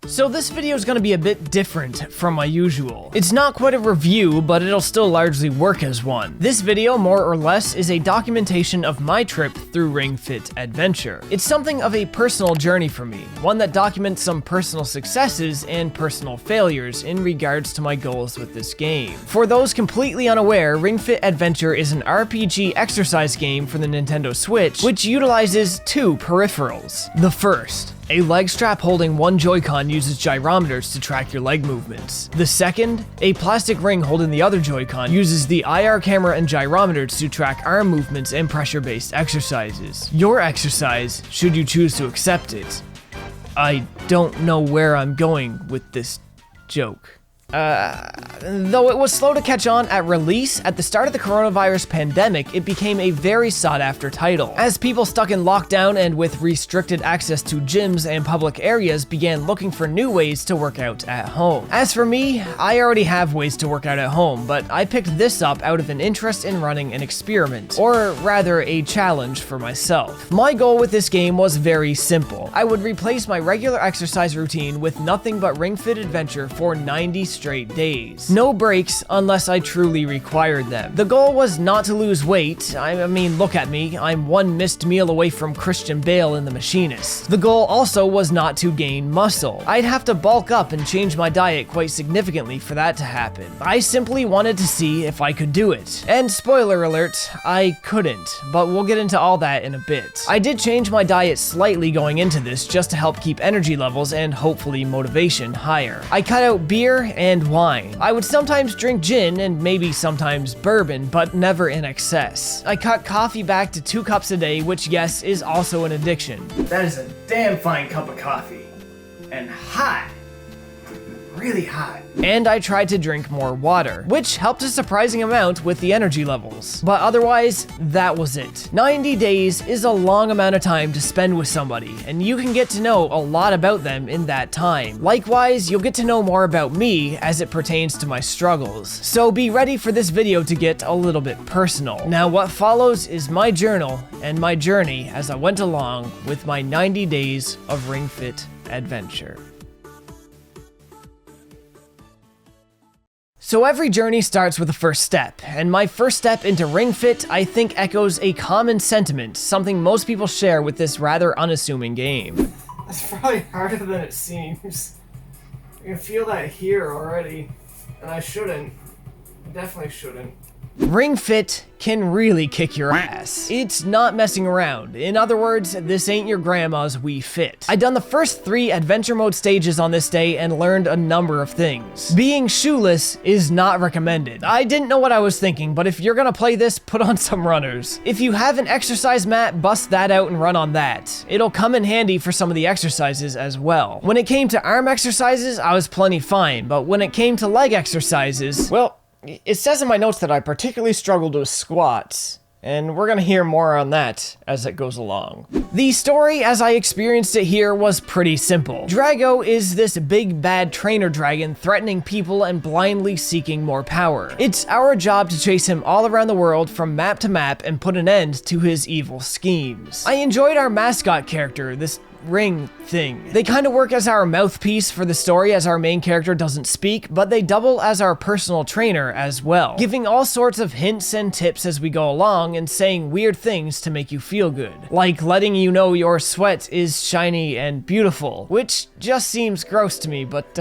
So this video is going to be a bit different from my usual. It's not quite a review, but it'll still largely work as one. This video, more or less, is a documentation of my trip through Ring Fit Adventure. It's something of a personal journey for me, one that documents some personal successes and personal failures in regards to my goals with this game. For those completely unaware, Ring Fit Adventure is an RPG exercise game for the Nintendo Switch, which utilizes two peripherals. The first, a leg strap holding one Joy-Con uses gyrometers to track your leg movements. The second, a plastic ring holding the other Joy-Con uses the IR camera and gyrometers to track arm movements and pressure-based exercises. Your exercise, should you choose to accept it. I don't know where I'm going with this joke. Though it was slow to catch on at release, at the start of the coronavirus pandemic, it became a very sought-after title, as people stuck in lockdown and with restricted access to gyms and public areas began looking for new ways to work out at home. As for me, I already have ways to work out at home, but I picked this up out of an interest in running an experiment, or rather a challenge for myself. My goal with this game was very simple. I would replace my regular exercise routine with nothing but Ring Fit Adventure for 90 straight days. No breaks unless I truly required them. The goal was not to lose weight. I mean, look at me. I'm one missed meal away from Christian Bale in The Machinist. The goal also was not to gain muscle. I'd have to bulk up and change my diet quite significantly for that to happen. I simply wanted to see if I could do it. And spoiler alert, I couldn't, but we'll get into all that in a bit. I did change my diet slightly going into this just to help keep energy levels and hopefully motivation higher. I cut out beer and wine. I would sometimes drink gin and maybe sometimes bourbon, but never in excess. I cut coffee back to 2 cups a day, which yes, is also an addiction. That is a damn fine cup of coffee. And hot. Really hot. And I tried to drink more water, which helped a surprising amount with the energy levels. But otherwise, that was it. 90 days is a long amount of time to spend with somebody, and you can get to know a lot about them in that time. Likewise, you'll get to know more about me as it pertains to my struggles. So be ready for this video to get a little bit personal. Now, what follows is my journal and my journey as I went along with my 90 days of Ring Fit Adventure. So every journey starts with a first step, and my first step into Ring Fit I think echoes a common sentiment, something most people share with this rather unassuming game. It's probably harder than it seems. I can feel that here already, and I shouldn't. I definitely shouldn't. Ring Fit can really kick your ass. It's not messing around. In other words, this ain't your grandma's Wii Fit. I done the first 3 adventure mode stages on this day and learned a number of things. Being shoeless is not recommended. I didn't know what I was thinking, but if you're gonna play this, put on some runners. If you have an exercise mat, bust that out and run on that. It'll come in handy for some of the exercises as well. When it came to arm exercises, I was plenty fine, but when it came to leg exercises, well, it says in my notes that I particularly struggled with squats, and we're gonna hear more on that as it goes along. The story, as I experienced it here, was pretty simple. Drago is this big bad trainer dragon threatening people and blindly seeking more power. It's our job to chase him all around the world from map to map and put an end to his evil schemes. I enjoyed our mascot character, this ring thing. They kind of work as our mouthpiece for the story as our main character doesn't speak, but they double as our personal trainer as well, giving all sorts of hints and tips as we go along and saying weird things to make you feel good, like letting you know your sweat is shiny and beautiful, which just seems gross to me, but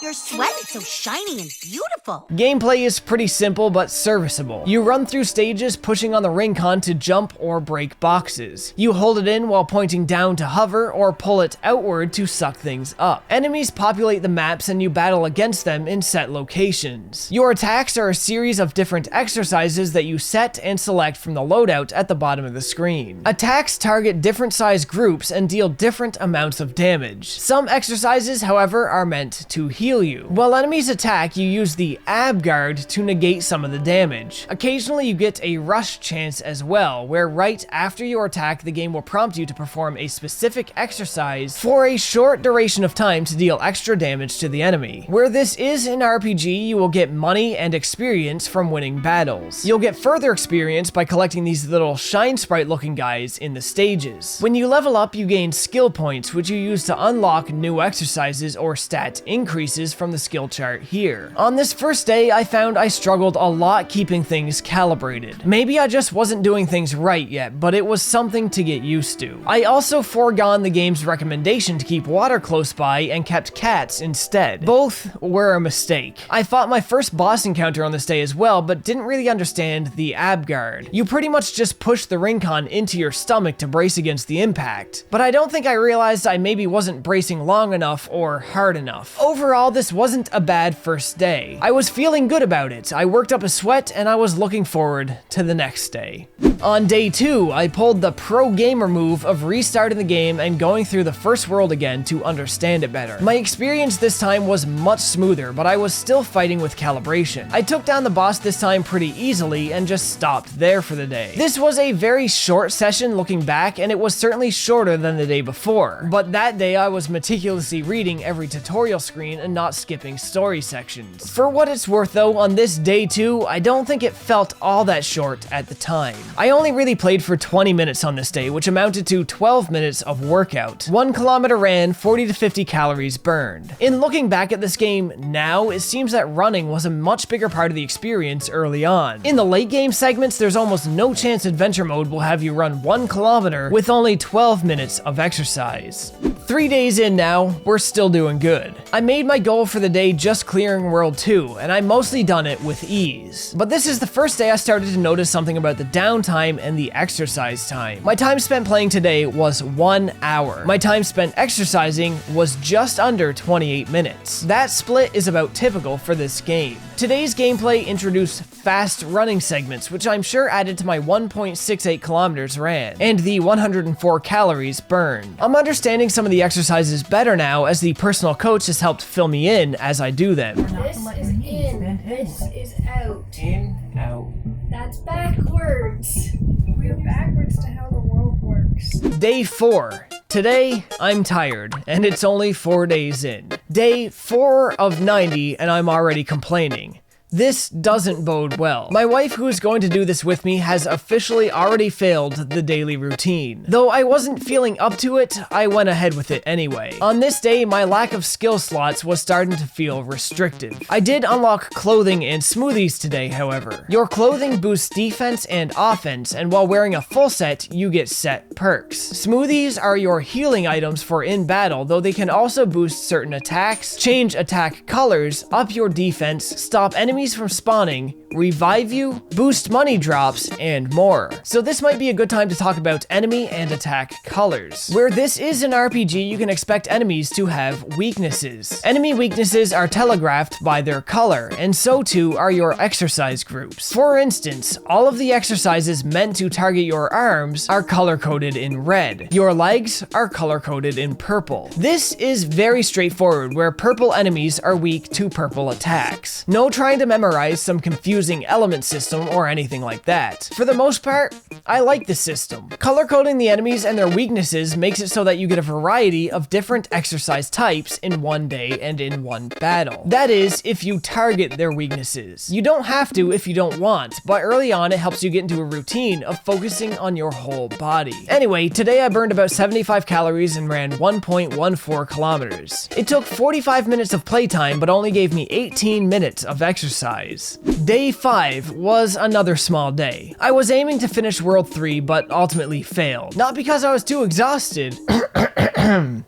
Your sweat is so shiny and beautiful. Gameplay is pretty simple but serviceable. You run through stages pushing on the ring con to jump or break boxes. You hold it in while pointing down to hover or pull it outward to suck things up. Enemies populate the maps and you battle against them in set locations. Your attacks are a series of different exercises that you set and select from the loadout at the bottom of the screen. Attacks target different size groups and deal different amounts of damage. Some exercises, however, are meant to heal you. While enemies attack, you use the ab guard to negate some of the damage. Occasionally you get a rush chance as well, where right after your attack the game will prompt you to perform a specific exercise exercise for a short duration of time to deal extra damage to the enemy. Where this is an RPG, you will get money and experience from winning battles. You'll get further experience by collecting these little shine sprite looking guys in the stages. When you level up, you gain skill points, which you use to unlock new exercises or stat increases from the skill chart here. On this first day, I found I struggled a lot keeping things calibrated. Maybe I just wasn't doing things right yet, but it was something to get used to. I also foregone the game's recommendation to keep water close by and kept cats instead. Both were a mistake. I fought my first boss encounter on this day as well, but didn't really understand the ab guard. You pretty much just push the recount into your stomach to brace against the impact. But I don't think I realized I maybe wasn't bracing long enough or hard enough. Overall, this wasn't a bad first day. I was feeling good about it. I worked up a sweat and I was looking forward to the next day. On day 2, I pulled the pro gamer move of restarting the game and going through the first world again to understand it better. My experience this time was much smoother, but I was still fighting with calibration. I took down the boss this time pretty easily and just stopped there for the day. This was a very short session looking back, and it was certainly shorter than the day before, but that day I was meticulously reading every tutorial screen and not skipping story sections. For what it's worth though, on this day 2, I don't think it felt all that short at the time. I only really played for 20 minutes on this day, which amounted to 12 minutes of workout. 1 kilometer ran, 40 to 50 calories burned. In looking back at this game now, it seems that running was a much bigger part of the experience early on. In the late game segments, there's almost no chance adventure mode will have you run 1 kilometer with only 12 minutes of exercise. 3 days in now, we're still doing good. I made my goal for the day just clearing World 2, and I mostly done it with ease. But this is the first day I started to notice something about the downtime and the exercise time. My time spent playing today was 1 hour. My time spent exercising was just under 28 minutes. That split is about typical for this game. Today's gameplay introduced fast running segments, which I'm sure added to my 1.68 kilometers ran, and the 104 calories burned. I'm understanding some of the exercises better now as the personal coach has helped fill me in as I do them. This is in, this is out. In, out. That's backwards. We're backwards to how the world works. Day 4. Today, I'm tired, and it's only 4 days in. Day 4 of 90, and I'm already complaining. This doesn't bode well. My wife, who is going to do this with me, has officially already failed the daily routine. Though I wasn't feeling up to it, I went ahead with it anyway. On this day, my lack of skill slots was starting to feel restrictive. I did unlock clothing and smoothies today, however. Your clothing boosts defense and offense, and while wearing a full set, you get set perks. Smoothies are your healing items for in battle, though they can also boost certain attacks, change attack colors, up your defense, stop enemies from spawning, revive you, boost money drops, and more. So this might be a good time to talk about enemy and attack colors. Where this is an RPG, you can expect enemies to have weaknesses. Enemy weaknesses are telegraphed by their color, and so too are your exercise groups. For instance, all of the exercises meant to target your arms are color-coded in red. Your legs are color-coded in purple. This is very straightforward, where purple enemies are weak to purple attacks. No trying to memorize some confusing element system or anything like that. For the most part, I like the system. Color coding the enemies and their weaknesses makes it so that you get a variety of different exercise types in one day and in one battle. That is, if you target their weaknesses. You don't have to if you don't want, but early on it helps you get into a routine of focusing on your whole body. Anyway, today I burned about 75 calories and ran 1.14 kilometers. It took 45 minutes of playtime, but only gave me 18 minutes of exercise. Day 5 was another small day. I was aiming to finish World 3, but ultimately failed. Not because I was too exhausted. The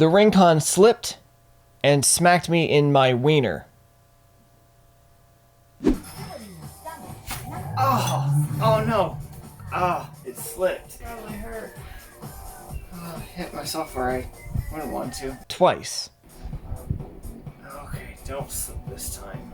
recount slipped and smacked me in my wiener. Oh no. It slipped. Probably hurt. I hit myself where I wouldn't want to. Twice. Okay, don't slip this time.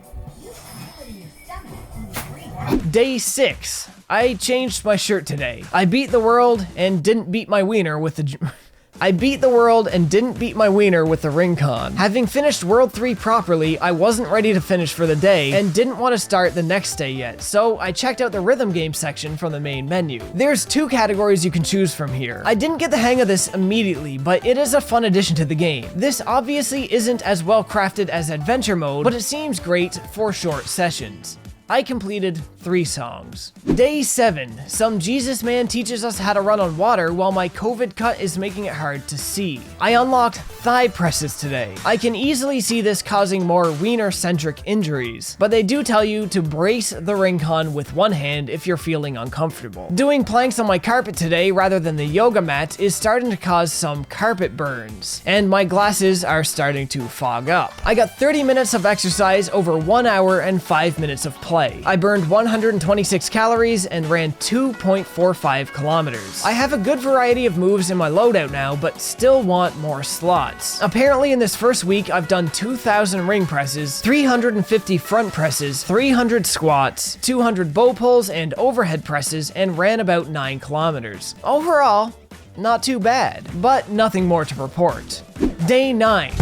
Day 6. I changed my shirt today. I beat the world and didn't beat my wiener with the I beat the world and didn't beat my wiener with the recount. Having finished World 3 properly, I wasn't ready to finish for the day and didn't want to start the next day yet, so I checked out the rhythm game section from the main menu. There's 2 categories you can choose from here. I didn't get the hang of this immediately, but it is a fun addition to the game. This obviously isn't as well crafted as adventure mode, but it seems great for short sessions. I completed 3 songs. Day 7. Some Jesus man teaches us how to run on water while my COVID cut is making it hard to see. I unlocked thigh presses today. I can easily see this causing more wiener-centric injuries, but they do tell you to brace the recount with one hand if you're feeling uncomfortable. Doing planks on my carpet today rather than the yoga mat is starting to cause some carpet burns, and my glasses are starting to fog up. I got 30 minutes of exercise over 1 hour and 5 minutes of play. I burned 126 calories and ran 2.45 kilometers. I have a good variety of moves in my loadout now, but still want more slots. Apparently in this first week, I've done 2,000 ring presses, 350 front presses, 300 squats, 200 bow pulls and overhead presses, and ran about 9 kilometers. Overall, not too bad, but nothing more to report. Day 9.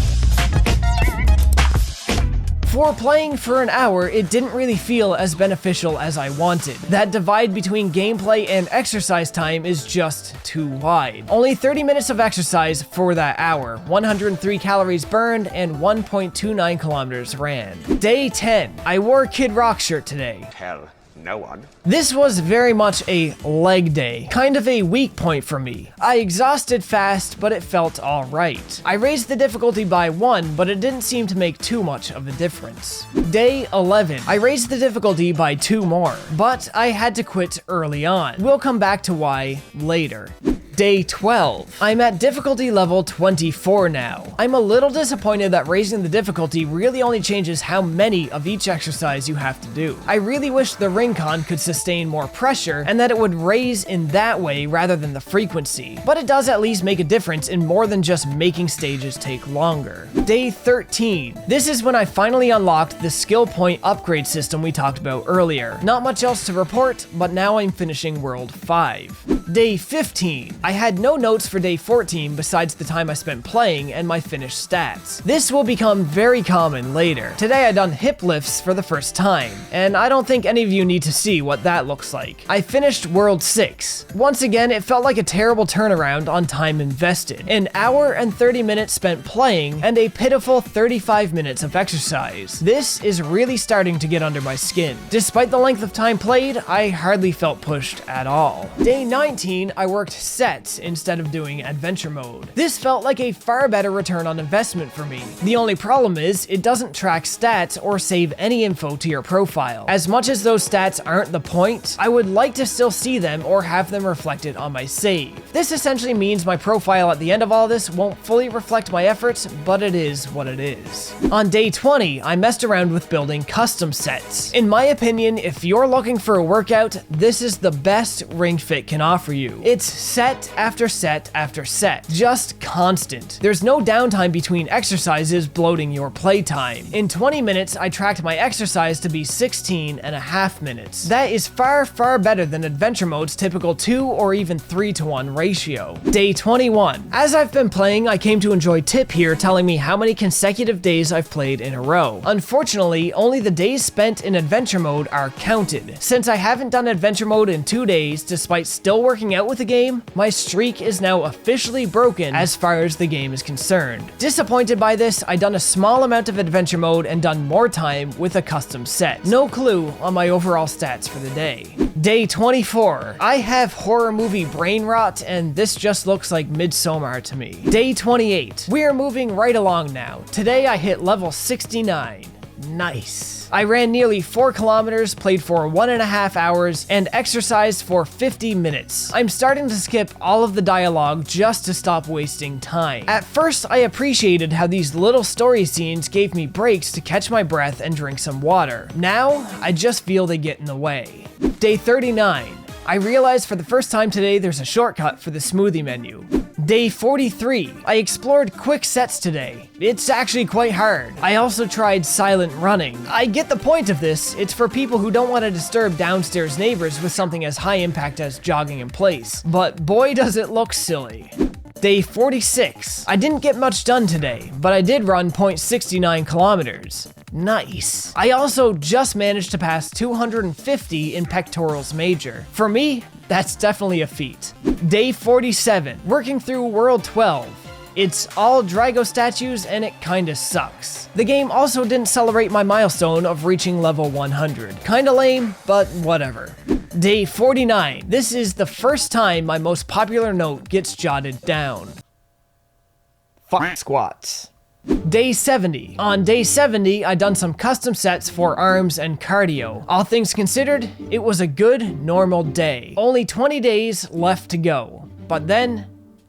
For playing for an hour, it didn't really feel as beneficial as I wanted. That divide between gameplay and exercise time is just too wide. Only 30 minutes of exercise for that hour, 103 calories burned, and 1.29 kilometers ran. Day 10. I wore Kid Rock shirt today. Tell no one. This was very much a leg day, kind of a weak point for me. I exhausted fast, but it felt alright. I raised the difficulty by 1, but it didn't seem to make too much of a difference. Day 11. I raised the difficulty by 2 more, but I had to quit early on. We'll come back to why later. Day 12. I'm at difficulty level 24 now. I'm a little disappointed that raising the difficulty really only changes how many of each exercise you have to do. I really wish the recount could sustain more pressure and that it would raise in that way rather than the frequency, but it does at least make a difference in more than just making stages take longer. Day 13. This is when I finally unlocked the skill point upgrade system we talked about earlier. Not much else to report, but now I'm finishing World 5. Day 15. I had no notes for day 14 besides the time I spent playing and my finished stats. This will become very common later. Today I done hip lifts for the first time, and I don't think any of you need to see what that looks like. I finished World 6. Once again, it felt like a terrible turnaround on time invested. An hour and 30 minutes spent playing, and a pitiful 35 minutes of exercise. This is really starting to get under my skin. Despite the length of time played, I hardly felt pushed at all. Day 19, I worked sets instead of doing adventure mode. This felt like a far better return on investment for me. The only problem is, it doesn't track stats or save any info to your profile. As much as those stats aren't the point, I would like to still see them or have them reflected on my save. This essentially means my profile at the end of all this won't fully reflect my efforts, but it is what it is. On day 20, I messed around with building custom sets. In my opinion, if you're looking for a workout, this is the best Ring Fit can offer you. It's set after set after set, just constant. There's no downtime between exercises bloating your playtime. In 20 minutes, I tracked my exercise to be 16.5 minutes. That is far, far better than adventure mode's typical 2 or even 3-to-1 ratio. Day 21. As I've been playing, I came to enjoy Tip here telling me how many consecutive days I've played in a row. Unfortunately, only the days spent in adventure mode are counted. Since I haven't done adventure mode in 2 days, despite still working out with the game, my streak is now officially broken as far as the game is concerned. Disappointed by this, I done a small amount of adventure mode and done more time with a custom set. No clue on my overall stats for the day. Day 24. I have horror movie brain rot and this just looks like Midsommar to me. Day 28. We are moving right along now. Today I hit level 69. Nice. I ran nearly 4 kilometers, played for 1.5 hours, and exercised for 50 minutes. I'm starting to skip all of the dialogue just to stop wasting time. At first, I appreciated how these little story scenes gave me breaks to catch my breath and drink some water. Now, I just feel they get in the way. Day 39. I realized for the first time today there's a shortcut for the smoothie menu. Day 43. I explored quick sets today. It's actually quite hard. I also tried silent running. I get the point of this. It's for people who don't want to disturb downstairs neighbors with something as high impact as jogging in place. But boy does it look silly. Day 46. I didn't get much done today, but I did run 0.69 kilometers. Nice. I also just managed to pass 250 in pectorals major. For me, that's definitely a feat. Day 47. Working through World 12. It's all Drago statues and it kinda sucks. The game also didn't celebrate my milestone of reaching level 100. Kinda lame, but whatever. Day 49. This is the first time my most popular note gets jotted down. Fuck squats. Day 70. On day 70, I done some custom sets for arms and cardio. All things considered, it was a good, normal day. Only 20 days left to go. But then,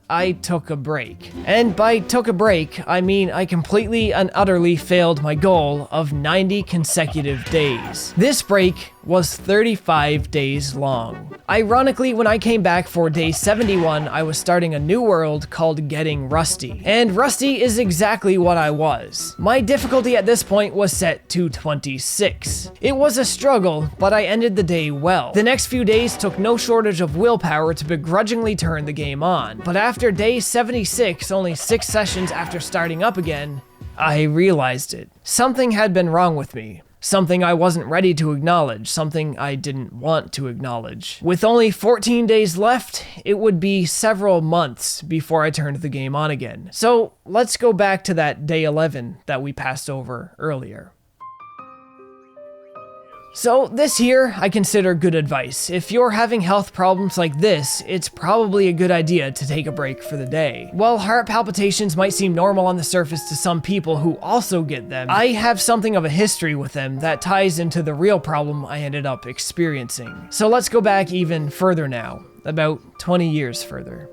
I took a break. And by took a break, I mean I completely and utterly failed my goal of 90 consecutive days. This break was 35 days long. Ironically, when I came back for day 71, I was starting a new world called Getting Rusty. And Rusty is exactly what I was. My difficulty at this point was set to 26. It was a struggle, but I ended the day well. The next few days took no shortage of willpower to begrudgingly turn the game on. But after day 76, only 6 sessions after starting up again, I realized it. Something had been wrong with me. Something I wasn't ready to acknowledge, something I didn't want to acknowledge. With only 14 days left, it would be several months before I turned the game on again. So let's go back to that day 11 that we passed over earlier. So this here, I consider good advice. If you're having health problems like this, it's probably a good idea to take a break for the day. While heart palpitations might seem normal on the surface to some people who also get them, I have something of a history with them that ties into the real problem I ended up experiencing. So let's go back even further now, about 20 years further.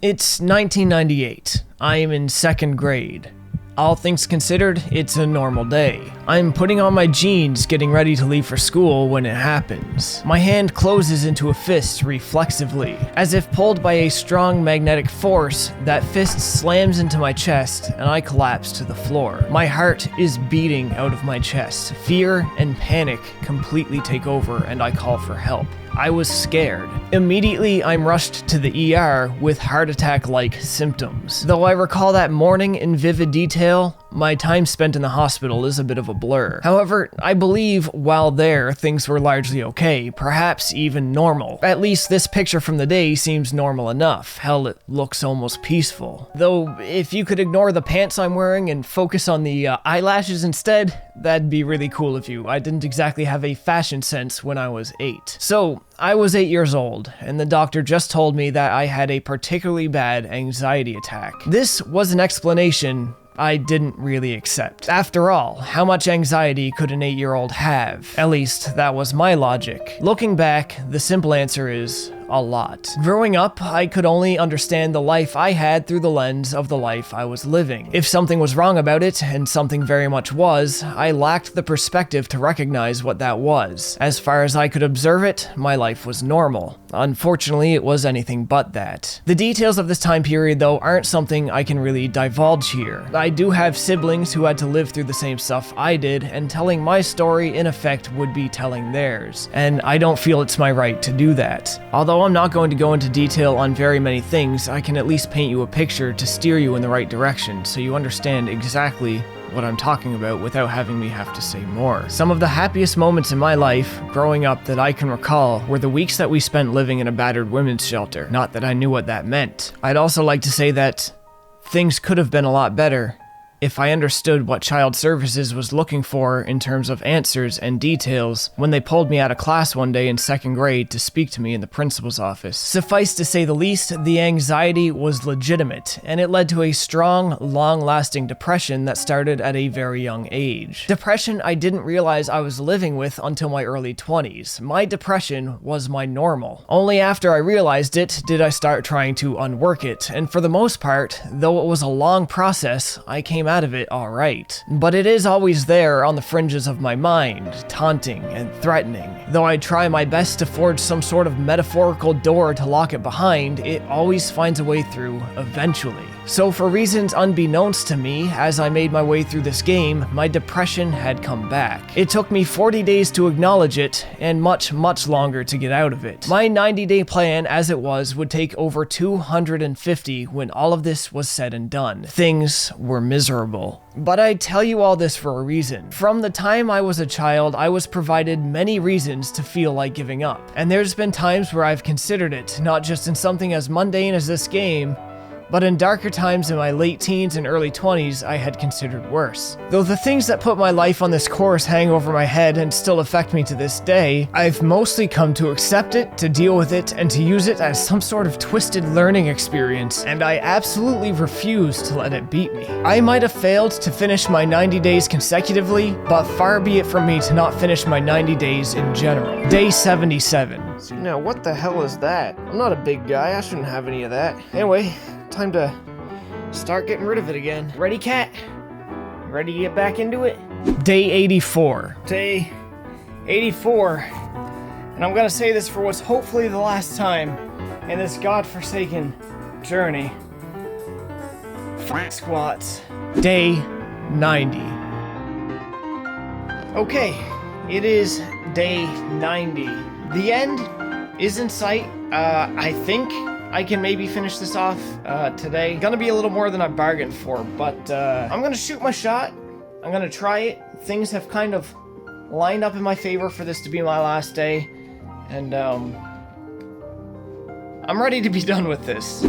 It's 1998. I am in 2nd grade. All things considered, it's a normal day. I'm putting on my jeans, getting ready to leave for school when it happens. My hand closes into a fist reflexively. As if pulled by a strong magnetic force, that fist slams into my chest and I collapse to the floor. My heart is beating out of my chest. Fear and panic completely take over and I call for help. I was scared. Immediately, I'm rushed to the ER with heart attack-like symptoms. Though I recall that morning in vivid detail, my time spent in the hospital is a bit of a blur. However, I believe while there, things were largely okay, perhaps even normal. At least this picture from the day seems normal enough. Hell, it looks almost peaceful. Though, if you could ignore the pants I'm wearing and focus on the eyelashes instead, that'd be really cool of you. I didn't exactly have a fashion sense when I was 8. So, I was 8 years old, and the doctor just told me that I had a particularly bad anxiety attack. This was an explanation I didn't really accept. After all, how much anxiety could an 8-year-old have? At least, that was my logic. Looking back, the simple answer is a lot. Growing up, I could only understand the life I had through the lens of the life I was living. If something was wrong about it, and something very much was, I lacked the perspective to recognize what that was. As far as I could observe it, my life was normal. Unfortunately, it was anything but that. The details of this time period, though, aren't something I can really divulge here. I do have siblings who had to live through the same stuff I did, and telling my story, in effect, would be telling theirs. And I don't feel it's my right to do that. Although I'm not going to go into detail on very many things, I can at least paint you a picture to steer you in the right direction, so you understand exactly what I'm talking about without having me have to say more. Some of the happiest moments in my life, growing up, that I can recall were the weeks that we spent living in a battered women's shelter. Not that I knew what that meant. I'd also like to say that things could have been a lot better if I understood what Child Services was looking for in terms of answers and details when they pulled me out of class one day in 2nd grade to speak to me in the principal's office. Suffice to say the least, the anxiety was legitimate, and it led to a strong, long-lasting depression that started at a very young age. Depression I didn't realize I was living with until my early 20s. My depression was my normal. Only after I realized it did I start trying to unwork it, and for the most part, though it was a long process, I came out of it alright. But it is always there on the fringes of my mind, taunting and threatening. Though I try my best to forge some sort of metaphorical door to lock it behind, it always finds a way through eventually. So for reasons unbeknownst to me, as I made my way through this game, my depression had come back. It took me 40 days to acknowledge it, and much longer to get out of it. My 90-day plan, as it was, would take over 250 when all of this was said and done. Things were miserable. But I tell you all this for a reason. From the time I was a child, I was provided many reasons to feel like giving up. And there's been times where I've considered it, not just in something as mundane as this game, but in darker times in my late teens and early 20s, I had considered worse. Though the things that put my life on this course hang over my head and still affect me to this day, I've mostly come to accept it, to deal with it, and to use it as some sort of twisted learning experience, and I absolutely refuse to let it beat me. I might have failed to finish my 90 days consecutively, but far be it from me to not finish my 90 days in general. Day 77. So now what the hell is that? I'm not a big guy, I shouldn't have any of that. Anyway, time to start getting rid of it again. Ready, cat? Ready to get back into it? Day 84. Day 84. And I'm gonna say this for what's hopefully the last time in this godforsaken journey. Squats. Day 90. Okay, it is day 90. The end is in sight. I think I can maybe finish this off today. Gonna be a little more than I bargained for, but I'm gonna shoot my shot. I'm gonna try it. Things have kind of lined up in my favor for this to be my last day, and I'm ready to be done with this.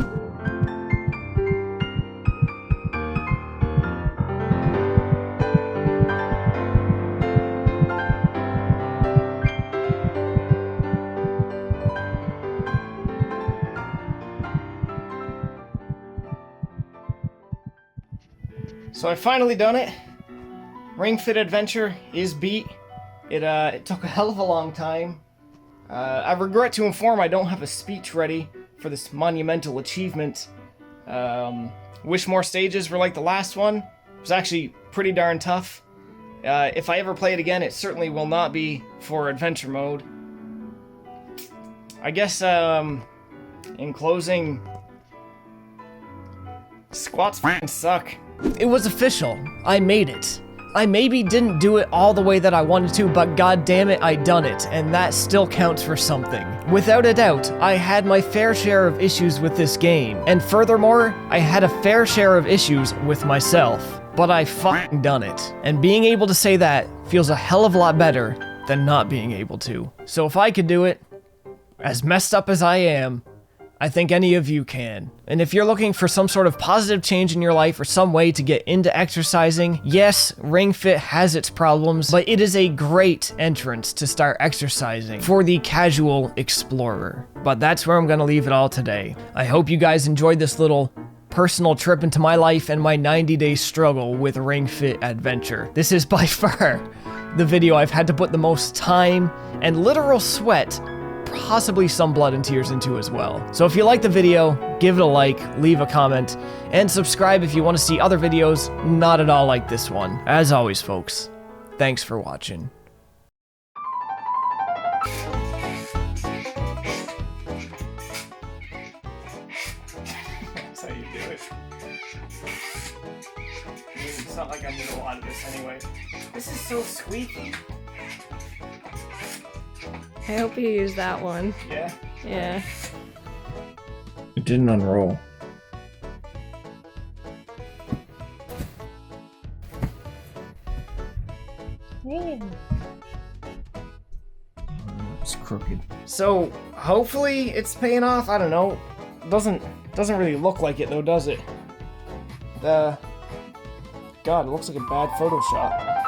So I finally done it. Ring Fit Adventure is beat. It took a hell of a long time. I regret to inform I don't have a speech ready for this monumental achievement. Wish more stages were like the last one. It was actually pretty darn tough. If I ever play it again, it certainly will not be for adventure mode. I guess, in closing, squats f***ing suck. It was official. I made it. I maybe didn't do it all the way that I wanted to, but god damn it, I done it, and that still counts for something. Without a doubt, I had my fair share of issues with this game, and furthermore, I had a fair share of issues with myself. But I fucking done it. And being able to say that feels a hell of a lot better than not being able to. So if I could do it, as messed up as I am, I think any of you can. And if you're looking for some sort of positive change in your life or some way to get into exercising, yes, Ring Fit has its problems, but it is a great entrance to start exercising for the casual explorer. But that's where I'm gonna leave it all today. I hope you guys enjoyed this little personal trip into my life and my 90-day struggle with Ring Fit Adventure. This is by far the video I've had to put the most time and literal sweat, possibly some blood and tears into as well. So if you like the video, give it a like, leave a comment, and subscribe if you want to see other videos not at all like this one. As always, folks, thanks for watching. That's how you do it. It's not like I need a lot of this anyway. This is so squeaky. I hope you use that one. Yeah? Yeah. It didn't unroll. Hey. It's crooked. So, hopefully it's paying off. I don't know. Doesn't really look like it though, does it? God, it looks like a bad Photoshop.